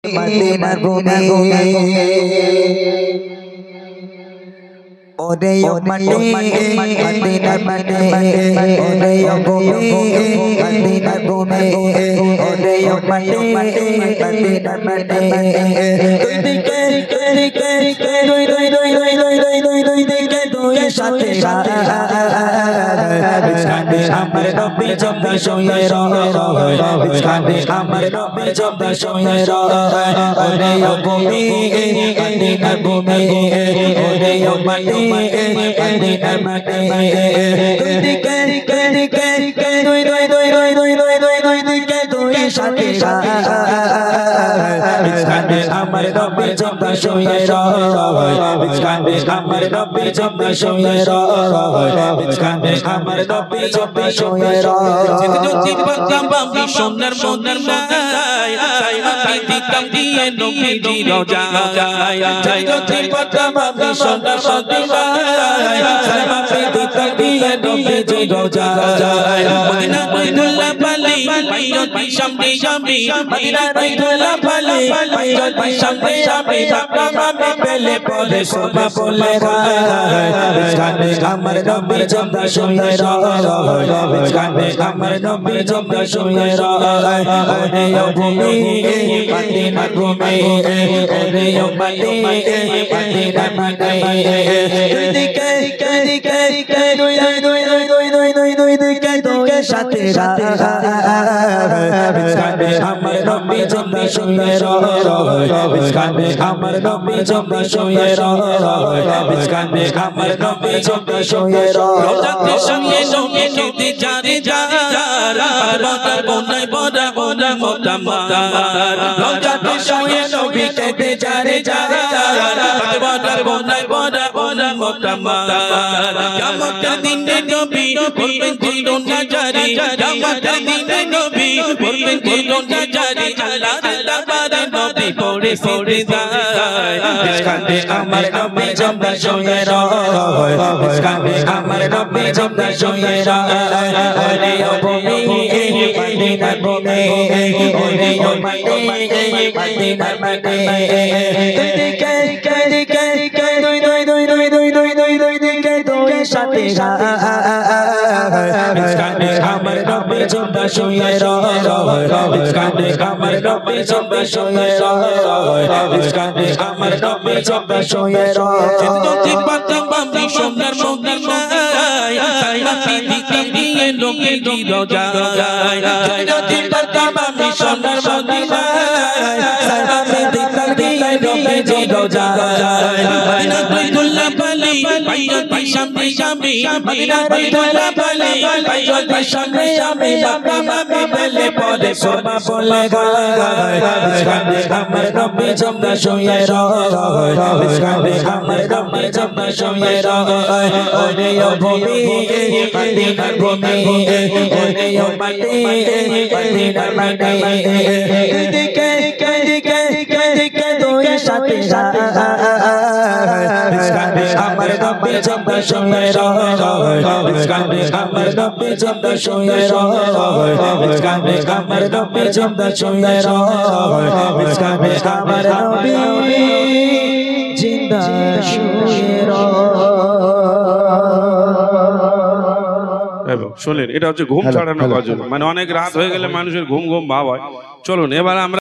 মদিনার ভূমি ওরে ও মাটি মদিনার মাটি ওরে ও ভূমি মদিনার ভূমি ওরে ও মাটি মদিনার মাটি দুই দিকে দুই দিকে দুই সাথে বিছানে আমার নবী জব্দ শুয়ে রয় বিছানে আমার নবী জব্দ শুয়ে রয় ওরে ও ভূমি মদিনার ভূমি ওরে ও মাটি মদিনার মাটি দুই দিকে দুই দিকে দুই সাথে বিছানে আমার নবী জব্দ শুয়ে রয় বিছানে আমার নবী জব্দ শুয়ে রয় বিছানে আমার নবী জব্দ শুয়ে রয় যদি পাতাম আমি সোনার মদিনায় সাইমা দিতাম দিয়ে নবীজি রোজায় যদি পাতাম আমি সোনার মদিনায় সাইমা দিতাম দিয়ে নবীজি রোজায় মদিনা বাইতুল্লাহ পালি বাইতুল সামনে আমি মদিনা বাইতুল্লাহ পালি বাইতুল সামনে আমি বাবা পেলে পরে সোনা বলে বিছানে আমার নবী জব্দ শুয়ে রয় বিছানে আমার নবী জব্দ শুয়ে রয় ওরে ও ভূমি মদিনার ভূমি ওরে ও মাটি মদিনার মাটি দুই দিকে দুই দিকে দুই সাথে বিছানে আমার নবী জব্দ শুয়ে রয় বিছানে আমার নবী জব্দ শুয়ে রয় বিছানে আমার নবী জব্দ শুয়ে রয় রোজাতে সঙ্গে সঙ্গে নদী জারে যার পার্বতার বনাই বড়া বড়া মোতামার রোজাতে সঙ্গে নবী কেটে জারে যার পার্বতার বনাই বড়া বড়া মোতামার কিয়ামতের দিনে নবী বলবেন দিল না জারি কিয়ামতের দিনে নবী বলবেন দিল না জারি আল্লাহর দরবারে নবী পড়ে পড়ে যায় বিছানে আমার নবী জব্দ শুয়ে রয় বিছানে আমার নবী জব্দ শুয়ে রয় ওরে ও ভূমি মদিনার ভূমি ওরে ও মাটি মদিনার মাটি দুই দিকে দুই দিকে দুই সাথে বিছানে আমার নবী জব্দ শুয়ে রয় বিছানে আমার নবী জব্দ শুয়ে রয় বিছানে আমার নবী জব্দ শুয়ে রয় যদি পাতাম আমি সোনার মদিনায় সাইমা দিতাম দিয়ে নবীজি রোজায় যদি পাতাম আমি সোনার মদিনায় সাইমা দিতাম দিয়ে নবীজি রোজায় মদিনা বাইতুল্লাহ পালি বাইতুল সামনে আমি মদিনা বাইতুল্লাহ পালি বাইতুল সামনে আমি বাবা পেলে পরে সোনা বলে গায় বিছানে আমার নবী জব্দ শুয়ে রয় বিছানে আমার নবী জব্দ শুয়ে রয় ওরে ও ভূমি মদিনার ভূমি ওরে ও মাটি মদিনার মাটি দুই দিকে দুই সাথে বিছানে আমার নবী জব্দ শুয়ে রয় বিছানে আমার নবী জব্দ শুয়ে রয় বিছানে আমার নবী জব্দ শুয়ে রয় বিছানে আমার নবী জিন্দা শুয়ে রয়। শোনেন, এটা হচ্ছে ঘুম ছাড়ানো কাজ, মানে অনেক রাত হয়ে গেলে মানুষের ঘুম ঘুম ভাব হয়। চলুন এবার আমরা